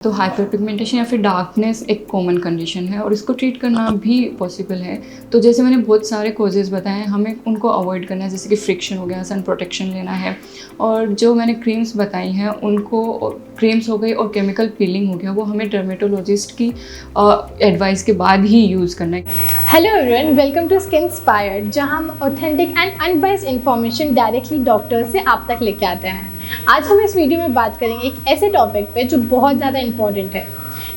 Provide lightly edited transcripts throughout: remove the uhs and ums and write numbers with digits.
तो hyper pigmentation या फिर डार्कनेस एक कॉमन कंडीशन है और इसको ट्रीट करना भी पॉसिबल है। तो जैसे मैंने बहुत सारे कॉजेज़ बताए हैं, हमें उनको अवॉइड करना है, जैसे कि फ्रिक्शन हो गया, सन प्रोटेक्शन लेना है, और जो मैंने क्रीम्स बताई हैं उनको, क्रीम्स हो गई और केमिकल पीलिंग हो गया, वो हमें डर्मेटोलॉजिस्ट की एडवाइस के बाद ही यूज़ करना है। हेलो एवरीवन, वेलकम टू स्किनस्पायर्ड, जहां हम authentic and unbiased information directly doctor से आप तक लेके आते हैं। आज हम इस वीडियो में बात करेंगे एक ऐसे टॉपिक पे जो बहुत ज़्यादा इंपॉर्टेंट है।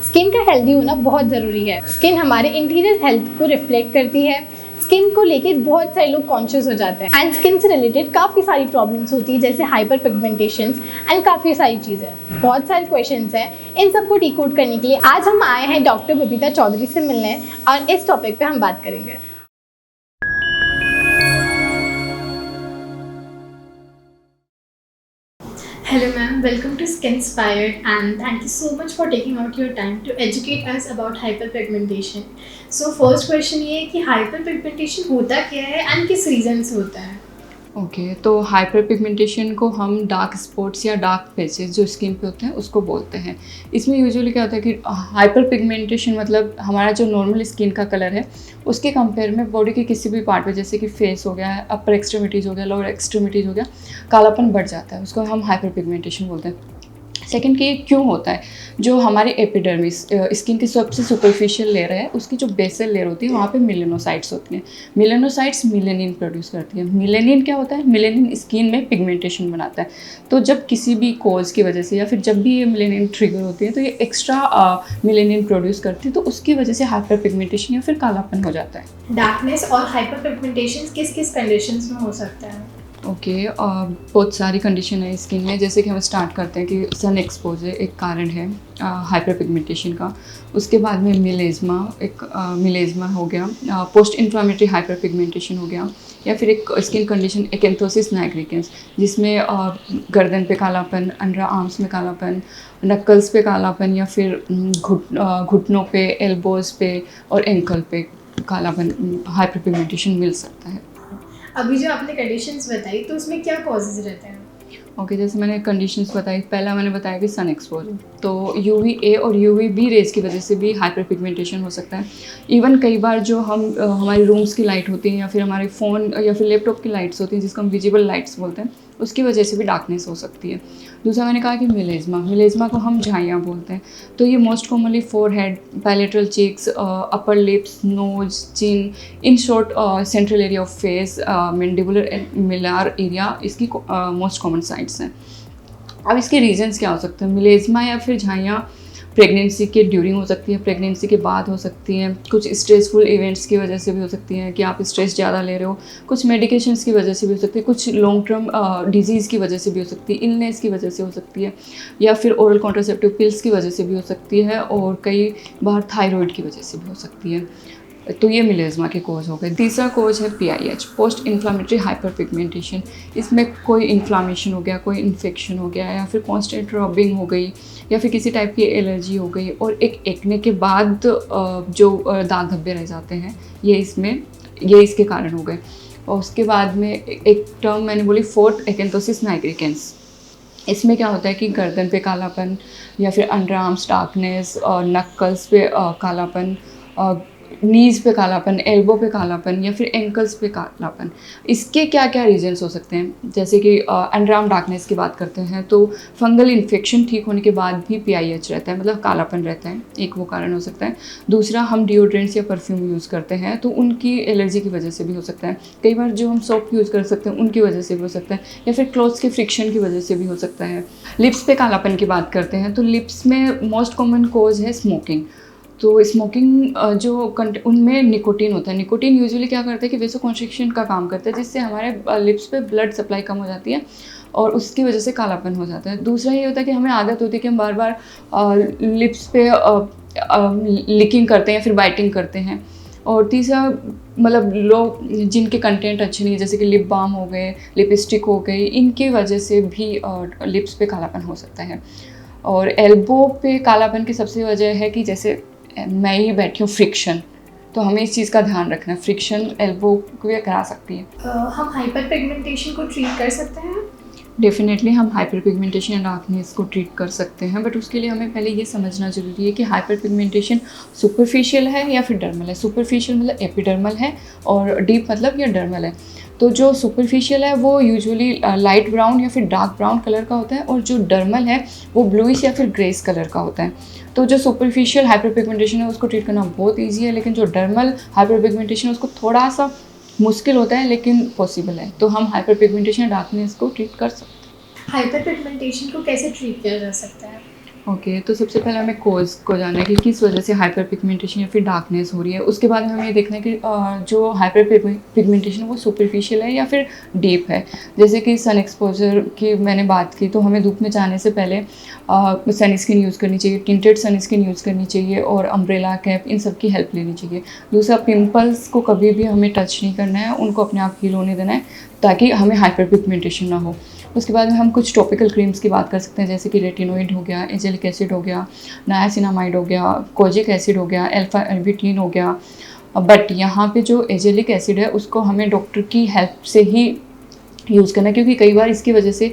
स्किन का हेल्दी होना बहुत ज़रूरी है। स्किन हमारे इंटीरियर हेल्थ को रिफ्लेक्ट करती है। स्किन को लेके बहुत सारे लोग कॉन्शियस हो जाते हैं एंड स्किन से रिलेटेड काफ़ी सारी प्रॉब्लम्स होती है, जैसे हाइपर पिगमेंटेशन एंड काफ़ी सारी चीज़ें। बहुत सारे क्वेश्चंस हैं, इन सबको डिकोड करने के लिए आज हम आए हैं डॉक्टर बबीता चौधरी से मिलने और इस टॉपिक पे हम बात करेंगे। Hello ma'am, welcome to Skinspired and thank you so much for taking out your time to educate us about hyperpigmentation. So first question ये है कि hyperpigmentation होता क्या है and किस रीज़न से होता है? ओके, तो हाइपर पिगमेंटेशन को हम डार्क स्पॉट्स या डार्क पैचेस जो स्किन पे होते हैं उसको बोलते हैं। इसमें यूजुअली क्या होता है कि हाइपर पिगमेंटेशन मतलब हमारा जो नॉर्मल स्किन का कलर है उसके कंपेयर में बॉडी के किसी भी पार्ट पे, जैसे कि फेस हो गया, अपर एक्सट्रीमिटीज़ हो गया, लोअर एक्सट्रीमिटीज़ हो गया, कालापन बढ़ जाता है, उसको हम हाइपर पिगमेंटेशन बोलते हैं। सेकेंड कि क्यों होता है, जो हमारी एपिडर्मिस स्किन की सबसे सुपरफिशियल लेयर है उसकी जो बेसल लेयर होती है वहाँ पे मिलेनोसाइट्स होती हैं। मिलेनोसाइट्स मिलेनिन प्रोड्यूस करती है। मिलेनिन क्या होता है? मिलेनिन स्किन में पिगमेंटेशन बनाता है। तो जब किसी भी कोज की वजह से या फिर जब भी ये मिलेनिन ट्रिगर होती है तो ये एक्स्ट्रा मिलेनिन प्रोड्यूस करती है, तो उसकी वजह से हाइपर पिगमेंटेशन या फिर कालापन हो जाता है। डार्कनेस और हाइपरपिगमेंटेशन किस किस कंडीशंस में हो सकता है? ओके, बहुत सारी कंडीशन है स्किन में। जैसे कि हम स्टार्ट करते हैं कि सन एक्सपोजर एक कारण है हाइपर पिगमेंटेशन का। उसके बाद में मिलेज़मा, एक मिलेज़मा हो गया, पोस्ट इन्फ्लामेटरी हाइपर पिगमेंटेशन हो गया, या फिर एक स्किन कंडीशन एक्यांथोसिस नाइग्रिकेंस, जिसमें गर्दन पे कालापन, अंडर आर्म्स में कालापन, नक्कल्स पे कालापन, या फिर घुटनों पे, एल्बोज़ पे और एंकल पे कालापन, हाइपर पिगमेंटेशन मिल सकता है। अभी जो आपने कंडीशंस बताई तो उसमें क्या कॉजेज रहते हैं? ओके, जैसे मैंने कंडीशंस बताई, पहला मैंने बताया कि सन एक्सपोजर, तो UVA और UVB रेज की वजह से भी हाइपर पिगमेंटेशन हो सकता है। इवन कई बार जो हमारी रूम्स की लाइट होती हैं या फिर हमारे फ़ोन या फिर लैपटॉप की लाइट्स होती हैं, जिसको हम विजिबल लाइट्स बोलते हैं, उसकी वजह से भी डार्कनेस हो सकती है। दूसरा मैंने कहा कि मिलेज़मा को हम झाइयाँ बोलते हैं। तो ये most commonly forehead, palatal cheeks, upper lips, nose, chin, in short central area of face, mandibular and malar area इसकी मोस्ट कॉमन साइट्स हैं। अब इसके रीजंस क्या हो सकते हैं? मिलेज़मा या फिर झाइयाँ प्रेगनेंसी के ड्यूरिंग हो सकती है, प्रेगनेंसी के बाद हो सकती हैं, कुछ स्ट्रेसफुल इवेंट्स की वजह से भी हो सकती हैं कि आप स्ट्रेस ज़्यादा ले रहे हो, कुछ मेडिकेशंस की वजह से भी हो सकती है, कुछ लॉन्ग टर्म डिजीज़ की वजह से भी हो सकती है, इलनेस की वजह से हो सकती है, या फिर ओरल कॉन्ट्रासेप्टिव पिल्स की वजह से भी हो सकती है, और कई बार थायराइड की वजह से भी हो सकती है। तो ये मिलेज़मा के कोज हो गए। तीसरा कोज है PIH, post inflammatory hyper pigmentation. इसमें कोई इन्फ्लामेशन हो गया, कोई इन्फेक्शन हो गया, या फिर कॉन्स्टेंट रबिंग हो गई, या फिर किसी टाइप की एलर्जी हो गई, और एक एक्ने के बाद जो दाग धब्बे रह जाते हैं, ये इसके कारण हो गए। और उसके बाद में एक टर्म मैंने बोली फोर्थ, एक्यांथोसिस नाइग्रिकेंस। इसमें क्या होता है कि गर्दन पे कालापन, या फिर अंडर आर्म्स डार्कनेस, और नक्कल्स पे कालापन, नीज़ पे कालापन, एल्बो पे कालापन, या फिर एंकल्स पे कालापन। इसके क्या क्या रीजंस हो सकते हैं? जैसे कि अंडर आर्म डार्कनेस की बात करते हैं तो फंगल इन्फेक्शन ठीक होने के बाद भी PIH रहता है, मतलब कालापन रहता है, एक वो कारण हो सकता है। दूसरा, हम डिओड्रेंट्स या परफ्यूम यूज़ करते हैं तो उनकी एलर्जी की वजह से भी हो सकता है। कई बार जो हम सोप यूज़ कर सकते हैं उनकी वजह से भी हो सकता है, या फिर क्लॉथ्स के फ्रिक्शन की वजह से भी हो सकता है। लिप्स पे कालापन की बात करते हैं तो लिप्स में मोस्ट कॉमन कोज है स्मोकिंग। तो स्मोकिंग उनमें निकोटीन होता है। निकोटीन यूजुअली क्या करता है कि वेसोकॉन्स्ट्रिक्शन का काम करता है, जिससे हमारे लिप्स पे ब्लड सप्लाई कम हो जाती है और उसकी वजह से कालापन हो जाता है। दूसरा ये होता है कि हमें आदत होती है कि हम बार बार लिप्स पे लिकिंग करते हैं या फिर बाइटिंग करते हैं। और तीसरा, मतलब लोग जिनके कंटेंट अच्छे नहीं, जैसे कि लिप बाम हो गए, लिपस्टिक हो गई, इनकी वजह से भी लिप्स पे कालापन हो सकता है। और एल्बो पे कालापन की सबसे वजह है कि जैसे मैं ही बैठी हूँ, फ्रिक्शन, तो हमें इस चीज़ का ध्यान रखना है। फ्रिक्शन एल्बो को करा सकती है। हम हाइपर पिगमेंटेशन को ट्रीट कर सकते हैं? डेफिनेटली हम हाइपर पिगमेंटेशन एंड डार्कनेस को ट्रीट कर सकते हैं, बट उसके लिए हमें पहले ये समझना ज़रूरी है कि हाइपर पिगमेंटेशन सुपरफिशियल है या फिर डर्मल है। सुपरफिशियल मतलब एपिडर्मल है और डीप मतलब ये डर्मल है। तो जो सुपरफिशियल है वो यूजुअली लाइट ब्राउन या फिर डार्क ब्राउन कलर का होता है, और जो डर्मल है वो ब्लूइश या फिर ग्रेस कलर का होता है। तो जो सुपरफिशियल हाइपर पिगमेंटेशन है उसको ट्रीट करना बहुत ईजी है, लेकिन जो डर्मल हाइपर पिगमेंटेशन है उसको थोड़ा सा मुश्किल होता है, लेकिन पॉसिबल है। तो हम हाइपर पिगमेंटेशन डार्कनेस को ट्रीट कर सकते हैं। हाइपर पिगमेंटेशन को कैसे ट्रीट किया जा सकता है? ओके तो सबसे पहले हमें कोज को जानना है कि किस वजह से हाइपर पिगमेंटेशन या फिर डार्कनेस हो रही है। उसके बाद हमें ये देखना है कि जो हाइपर पिगमेंटेशन वो सुपरफिशियल है या फिर डीप है। जैसे कि सन एक्सपोजर की मैंने बात की, तो हमें धूप में जाने से पहले सन स्क्रीन यूज़ करनी चाहिए, टिंटेड सन स्क्रीन यूज़ करनी चाहिए, और अम्ब्रेला कैप, इन सब की हेल्प लेनी चाहिए। दूसरा, पिंपल्स को कभी भी हमें टच नहीं करना है, उनको अपने आप हील होने देना है ताकि हमें हाइपर पिगमेंटेशन ना हो। उसके बाद में हम कुछ टॉपिकल क्रीम्स की बात कर सकते हैं, जैसे कि रेटिनोइड हो गया, एजेलिक एसिड हो गया, नायासिनामाइड हो गया, कोजिक एसिड हो गया, अल्फा एल्बिटीन हो गया। बट यहाँ पे जो एजेलिक एसिड है उसको हमें डॉक्टर की हेल्प से ही यूज़ करना है, क्योंकि कई बार इसकी वजह से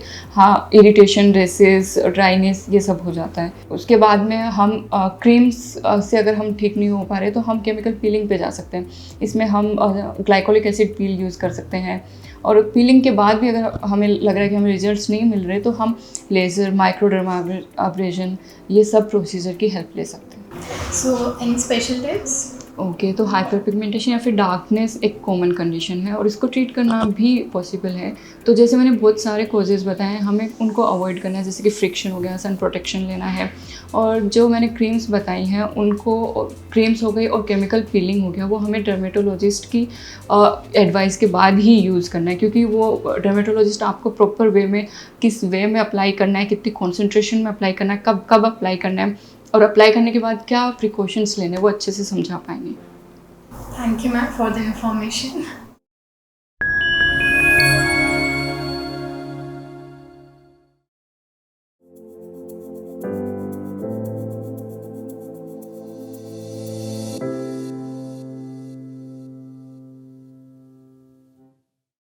इरिटेशन, रेसेस, ड्राइनेस ये सब हो जाता है। उसके बाद में हम क्रीम्स से अगर हम ठीक नहीं हो पा रहे तो हम केमिकल पीलिंग पे जा सकते हैं। इसमें हम ग्लाइकोलिक एसिड पील यूज़ कर सकते हैं, और पीलिंग के बाद भी अगर हमें लग रहा है कि हमें रिजल्ट्स नहीं मिल रहे तो हम लेज़र, माइक्रोडर्माब्रेशन, ये सब प्रोसीजर की हेल्प ले सकते हैं। So any special tips? Okay तो हाइपर पिगमेंटेशन या फिर डार्कनेस एक कॉमन कंडीशन है और इसको ट्रीट करना भी पॉसिबल है। तो जैसे मैंने बहुत सारे कॉजेज़ बताए हैं, हमें उनको अवॉइड करना है, जैसे कि फ्रिक्शन हो गया, सन प्रोटेक्शन लेना है, और जो मैंने क्रीम्स बताई हैं उनको, क्रीम्स हो गई और केमिकल पीलिंग हो गया, वो हमें डर्मेटोलॉजिस्ट की एडवाइस के बाद ही यूज़ करना है, क्योंकि वो डर्मेटोलॉजिस्ट आपको प्रॉपर वे में, किस वे में अप्लाई करना है, कितनी कॉन्सेंट्रेशन में अप्लाई करना है, कब कब अप्लाई करना है, और अप्लाई करने के बाद क्या प्रिकॉशंस लेने, वो अच्छे से समझा पाएंगे। Thank you ma'am for the information.